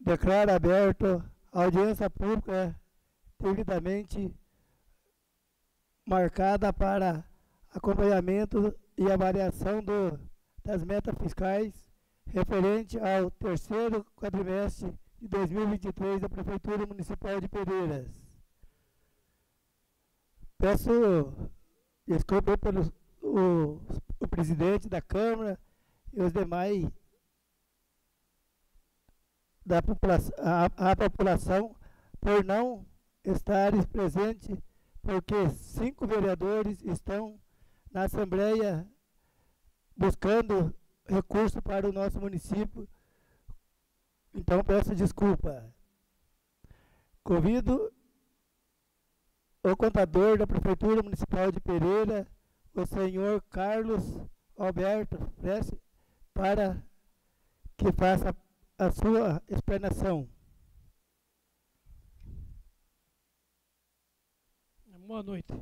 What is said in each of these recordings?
Declaro aberto a audiência pública devidamente marcada para acompanhamento e avaliação das metas fiscais referente ao terceiro quadrimestre de 2023 da Prefeitura Municipal de Pereiras. Peço desculpa pelo o presidente da Câmara e os demais da população, a população por não estarem presentes, porque 5 vereadores estão na Assembleia buscando recurso para o nosso município. Então peço desculpa. Convido o contador da Prefeitura Municipal de Pereira, o senhor Carlos Alberto Fresse, para que faça a sua explanação. Boa noite.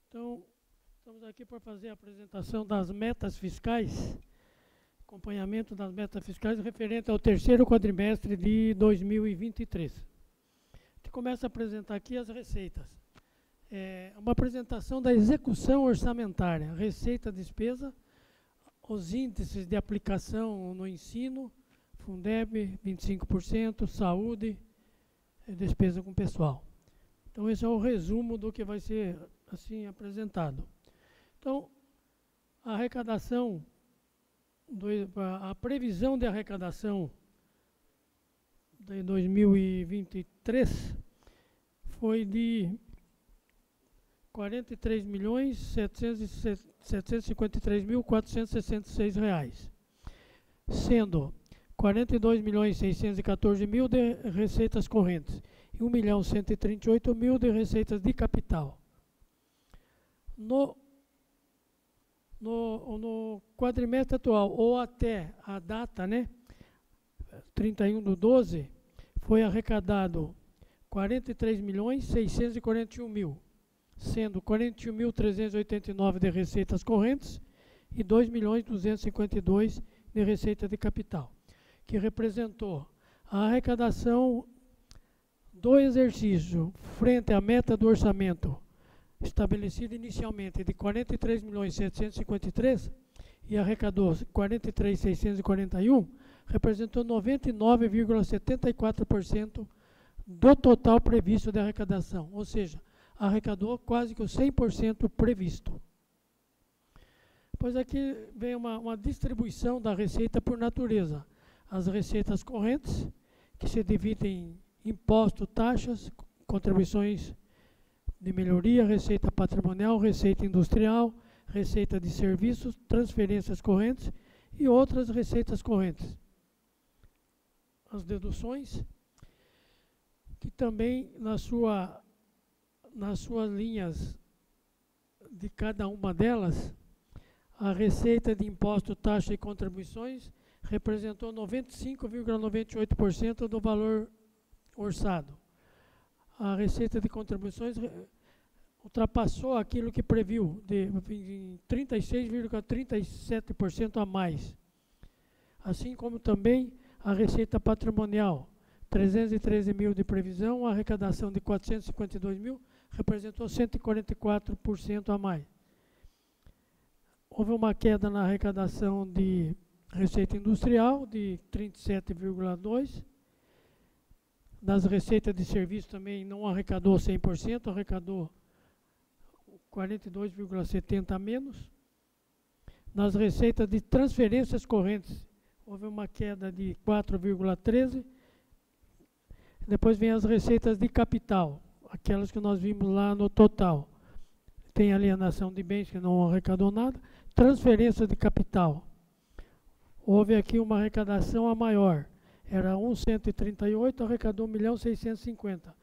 Então, estamos aqui para fazer a apresentação das metas fiscais, acompanhamento das metas fiscais referente ao terceiro quadrimestre de 2023. A gente começa a apresentar aqui as receitas. Uma apresentação da execução orçamentária, receita, despesa, os índices de aplicação no ensino, Fundeb 25%, saúde, despesa com pessoal. Então esse é o resumo do que vai ser assim apresentado. Então, a arrecadação, a previsão de arrecadação de 2023 foi de R$ 43.753.466, sendo R$ 42.614.000 de receitas correntes e R$ 1.138.000 de receitas de capital. No quadrimestre atual, ou até a data, 31/12, foi arrecadado R$ 43.641.000, sendo 41.389 de receitas correntes e 2.252 de receita de capital, que representou a arrecadação do exercício frente à meta do orçamento estabelecida inicialmente de 43.753 e arrecadou 43.641, representou 99,74% do total previsto de arrecadação, ou seja, arrecadou quase que o 100% previsto. Pois aqui vem uma distribuição da receita por natureza. As receitas correntes, que se dividem em impostos, taxas, contribuições de melhoria, receita patrimonial, receita industrial, receita de serviços, transferências correntes e outras receitas correntes. As deduções, que também nas suas linhas de cada uma delas, a receita de imposto, taxa e contribuições representou 95,98% do valor orçado. A receita de contribuições ultrapassou aquilo que previu, de 36,37% a mais. Assim como também a receita patrimonial, 313 mil de previsão, a arrecadação de 452 mil, representou 144% a mais. Houve uma queda na arrecadação de receita industrial de 37,2%. Das receitas de serviço também não arrecadou 100%, arrecadou 42,70% a menos. Nas receitas de transferências correntes, houve uma queda de 4,13%. Depois vem as receitas de capital, aquelas que nós vimos lá no total. Tem alienação de bens que não arrecadou nada. Transferência de capital. Houve aqui uma arrecadação a maior. Era 1.138, arrecadou 1.650.000,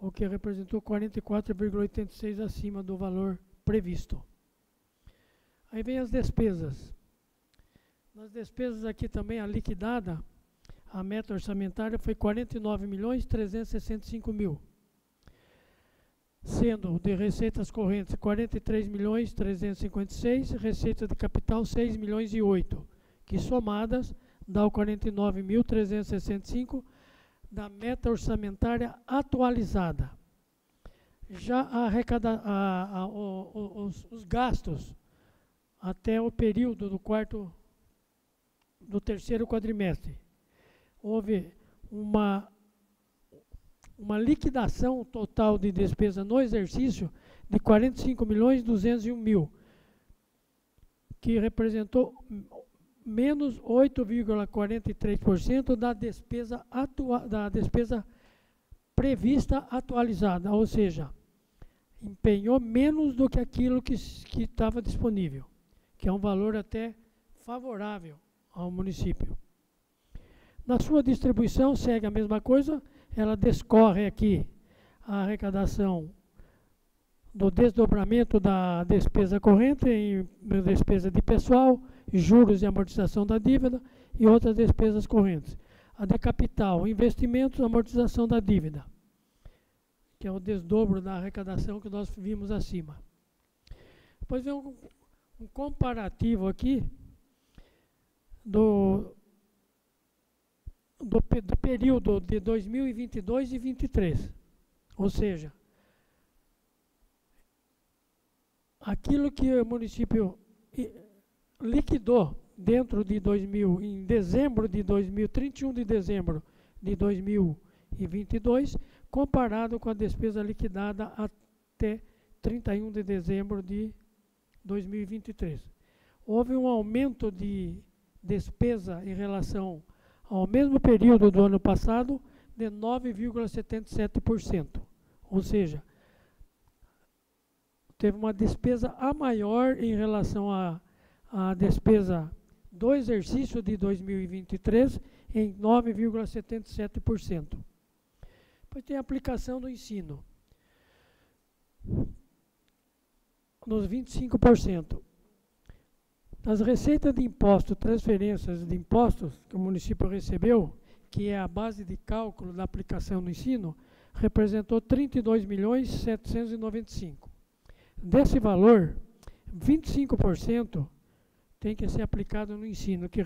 o que representou 44,86% acima do valor previsto. Aí vem as despesas. Nas despesas aqui também, a liquidada, a meta orçamentária foi 49.365.000, sendo de receitas correntes 43.356.000, receita de capital 6.008.000, que somadas dá o 49.365 da meta orçamentária atualizada. Já os gastos até o período do terceiro quadrimestre, houve uma liquidação total de despesa no exercício de 45.201.000, que representou menos 8,43% da despesa prevista atualizada, ou seja, empenhou menos do que aquilo que estava disponível, que é um valor até favorável ao município. Na sua distribuição segue a mesma coisa, ela descorre aqui a arrecadação do desdobramento da despesa corrente em despesa de pessoal, juros e amortização da dívida e outras despesas correntes. A de capital, investimentos, amortização da dívida, que é o desdobro da arrecadação que nós vimos acima. Depois vem um comparativo aqui do período de 2022 e 2023, ou seja, aquilo que o município liquidou dentro de 31 de dezembro de 2022, comparado com a despesa liquidada até 31 de dezembro de 2023. Houve um aumento de despesa em relação ao mesmo período do ano passado de 9,77%, ou seja, teve uma despesa a maior em relação à despesa do exercício de 2023 em 9,77%. Depois tem a aplicação do ensino, nos 25%. As receitas de imposto, transferências de impostos que o município recebeu, que é a base de cálculo da aplicação do ensino, representou 32.795. Desse valor, 25% tem que ser aplicado no ensino, que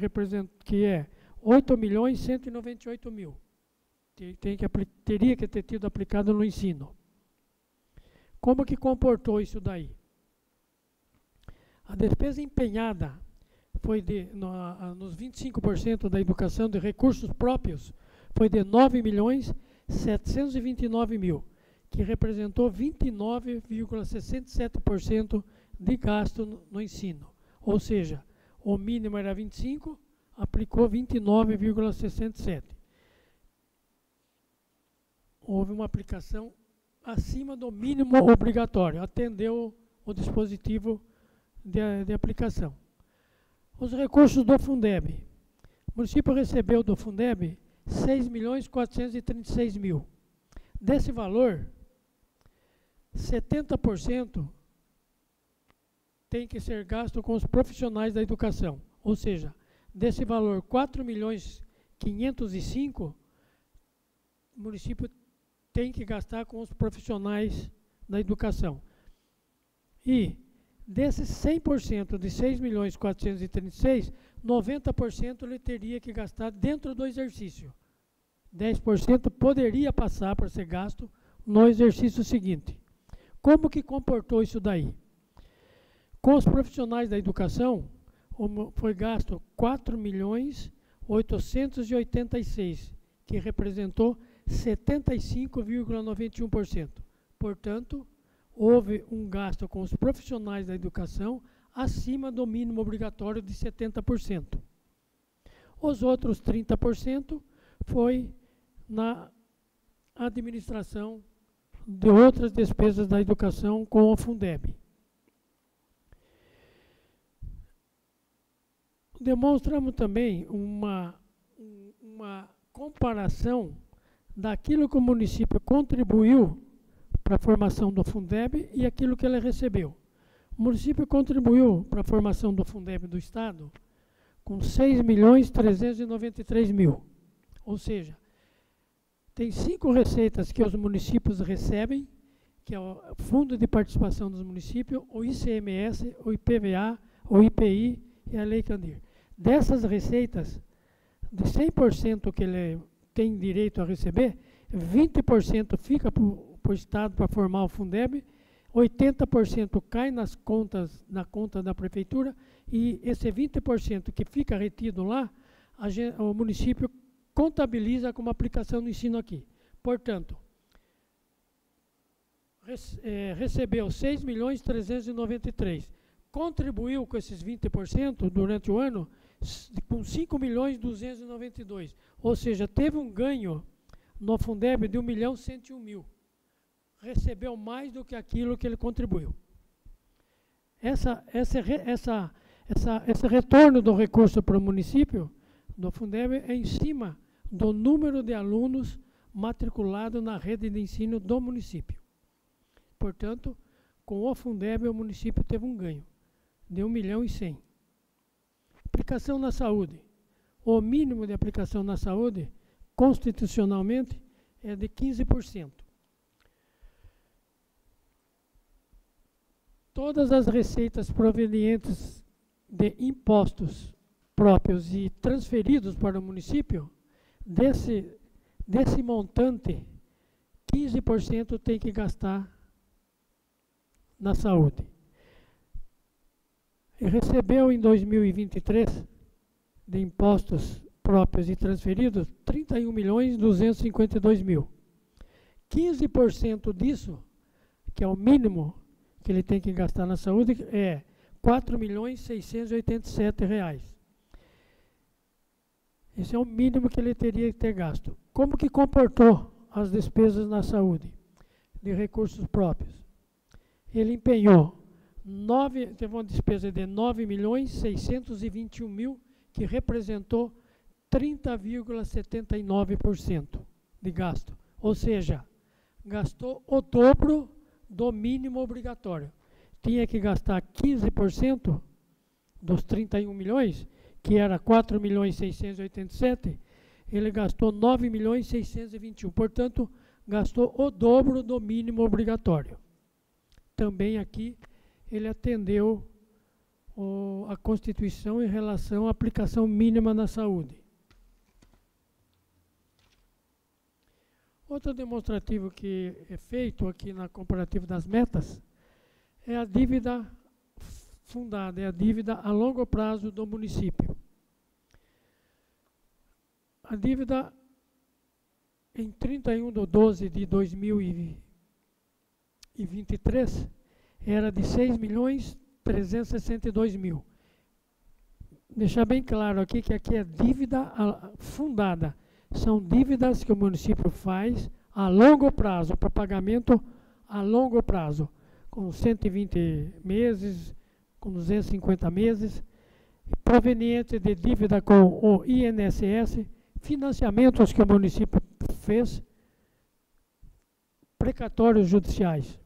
é 8.198.000. Teria que ter tido aplicado no ensino. Como que comportou isso daí? A despesa empenhada foi nos 25% da educação de recursos próprios, foi de 9.729.000, que representou 29,67% de gasto no ensino. Ou seja, o mínimo era 25, aplicou 29,67. Houve uma aplicação acima do mínimo obrigatório, atendeu o dispositivo de aplicação. Os recursos do Fundeb. O município recebeu do Fundeb 6.436.000. Desse valor, 70% tem que ser gasto com os profissionais da educação. Ou seja, desse valor, 4.505.000, o município tem que gastar com os profissionais da educação. E desses 100% de 6.436.000, 90% ele teria que gastar dentro do exercício. 10% poderia passar para ser gasto no exercício seguinte. Como que comportou isso daí? Com os profissionais da educação, foi gasto 4.886.000, que representou 75,91%. Portanto, houve um gasto com os profissionais da educação acima do mínimo obrigatório de 70%. Os outros 30% foi na administração de outras despesas da educação com o Fundeb. Demonstramos também uma comparação daquilo que o município contribuiu para a formação do Fundeb e aquilo que ele recebeu. O município contribuiu para a formação do Fundeb do Estado com 6.393.000. Ou seja, tem 5 receitas que os municípios recebem, que é o Fundo de Participação dos Municípios, o ICMS, o IPVA, o IPI e a Lei Candir. Dessas receitas, de 100% que ele tem direito a receber, 20% fica para o Estado para formar o Fundeb, 80% cai nas contas, na conta da prefeitura, e esse 20% que fica retido lá, o município contabiliza como aplicação no ensino aqui. Portanto, recebeu 6.393.000, contribuiu com esses 20% durante o ano com 5.292.000, ou seja, teve um ganho no Fundeb de 1.101.000. Recebeu mais do que aquilo que ele contribuiu. Esse retorno do recurso para o município, do Fundeb, é em cima do número de alunos matriculados na rede de ensino do município. Portanto, com o Fundeb, o município teve um ganho de 1.100.000. Aplicação na saúde. O mínimo de aplicação na saúde, constitucionalmente, é de 15%. Todas as receitas provenientes de impostos próprios e transferidos para o município, desse montante, 15% tem que gastar na saúde. E recebeu em 2023, de impostos próprios e transferidos, 31.252.000. 15% disso, que é o mínimo que ele tem que gastar na saúde, é R$4.687.000. Esse é o mínimo que ele teria que ter gasto. Como que comportou as despesas na saúde, de recursos próprios? Ele empenhou, teve uma despesa de 9.621.000, que representou 30,79% de gasto. Ou seja, gastou o dobro do mínimo obrigatório. Tinha que gastar 15% dos 31 milhões, que era 4.687.000, ele gastou 9.621.000. Portanto, gastou o dobro do mínimo obrigatório. Também aqui ele atendeu a Constituição em relação à aplicação mínima na saúde. Outro demonstrativo que é feito aqui na comparativa das metas é a dívida fundada, é a dívida a longo prazo do município. A dívida em 31/12/2023 era de 6.362.000. Deixar bem claro aqui que aqui é dívida fundada. São dívidas que o município faz a longo prazo, para pagamento a longo prazo, com 120 meses, com 250 meses, proveniente de dívida com o INSS, financiamentos que o município fez, precatórios judiciais.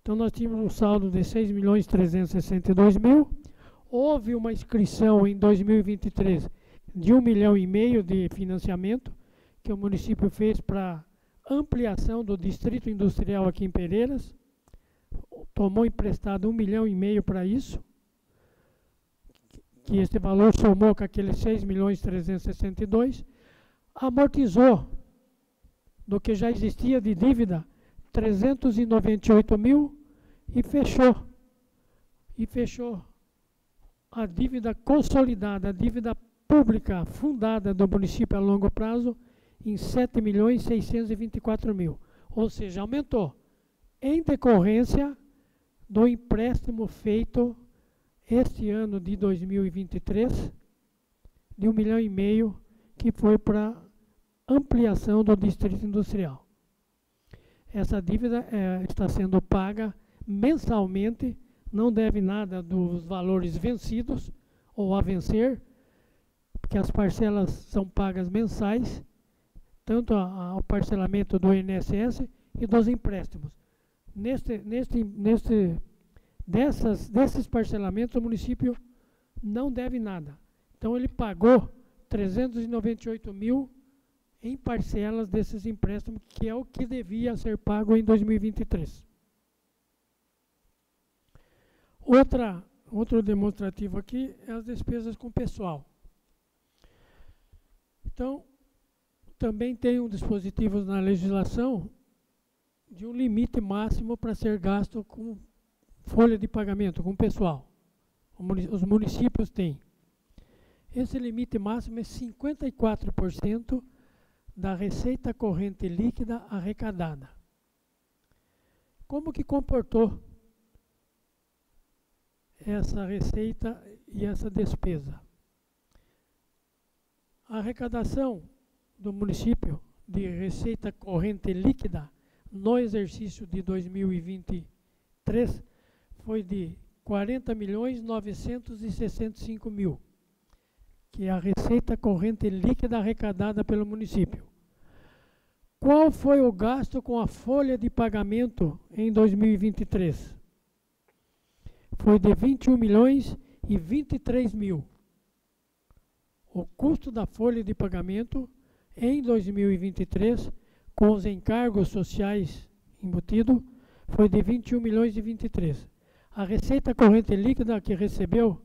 Então nós tínhamos um saldo de 6.362.000, houve uma inscrição em 2023 de 1,5 milhão de financiamento que o município fez para ampliação do distrito industrial aqui em Pereiras, tomou emprestado 1,5 milhão para isso, que esse valor somou com aqueles 6.362.000, amortizou do que já existia de dívida 398.000 e fechou a dívida consolidada, a dívida pública fundada do município a longo prazo em 7.624.000, ou seja, aumentou em decorrência do empréstimo feito este ano de 2023 de 1,5 milhão que foi para ampliação do distrito industrial. Essa dívida está sendo paga mensalmente, não deve nada dos valores vencidos ou a vencer, porque as parcelas são pagas mensais, tanto ao parcelamento do INSS e dos empréstimos. Desses parcelamentos, o município não deve nada. Então, ele pagou 398.000 em parcelas desses empréstimos, que é o que devia ser pago em 2023. Outro demonstrativo aqui é as despesas com pessoal. Então, também tem um dispositivo na legislação de um limite máximo para ser gasto com folha de pagamento, com o pessoal. Os municípios têm. Esse limite máximo é 54% da receita corrente líquida arrecadada. Como que comportou essa receita e essa despesa? A arrecadação do município de receita corrente líquida no exercício de 2023 foi de 40.965.000, que é a receita corrente líquida arrecadada pelo município. Qual foi o gasto com a folha de pagamento em 2023? Foi de 21.023.000. O custo da folha de pagamento em 2023, com os encargos sociais embutidos, foi de 21.023.000. A receita corrente líquida que recebeu,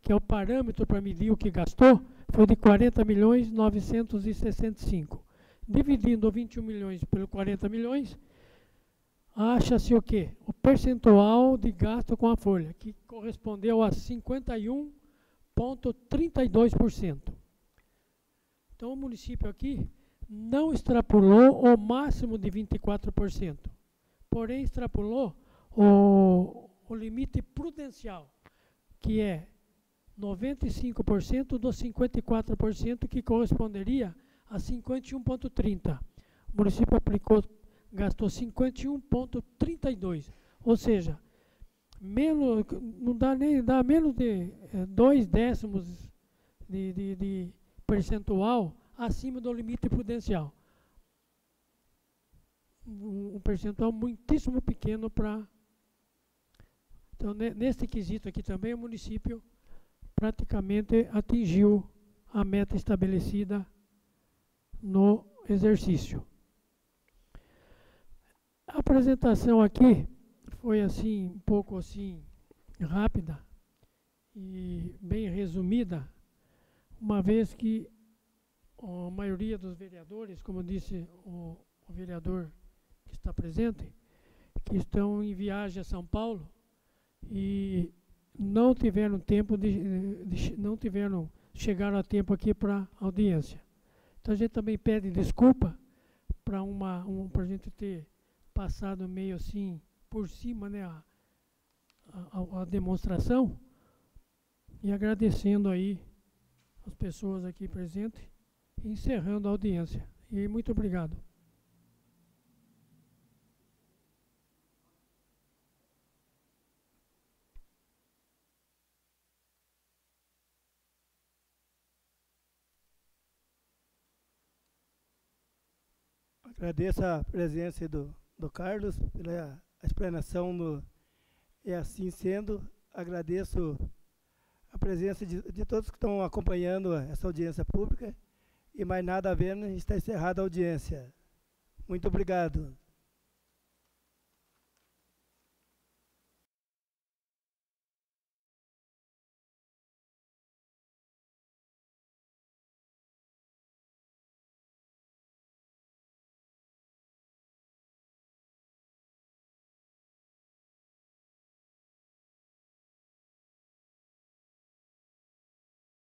que é o parâmetro para medir o que gastou, foi de 40.965. Dividindo 21 milhões pelo 40 milhões, acha-se o quê? O percentual de gasto com a folha, que correspondeu a 51,32%. Então, o município aqui não extrapolou o máximo de 24%, porém extrapolou o limite prudencial, que é 95% dos 54%, que corresponderia a 51,30%. O município gastou 51,32%, ou seja, menos, não dá nem dá menos de 2 décimos de percentual acima do limite prudencial. Um percentual muitíssimo pequeno para... Então, neste quesito aqui também, o município praticamente atingiu a meta estabelecida no exercício. A apresentação aqui foi assim, um pouco assim, rápida e bem resumida, uma vez que a maioria dos vereadores, como disse o vereador que está presente, que estão em viagem a São Paulo e não tiveram tempo chegaram a tempo aqui para audiência. Então a gente também pede desculpa para a gente ter passado meio assim por cima, né, a demonstração, e agradecendo aí as pessoas aqui presentes e encerrando a audiência. E muito obrigado. Agradeço a presença do Carlos pela explanação e assim sendo, agradeço a presença de todos que estão acompanhando essa audiência pública e mais nada havendo, está encerrada a audiência. Muito obrigado.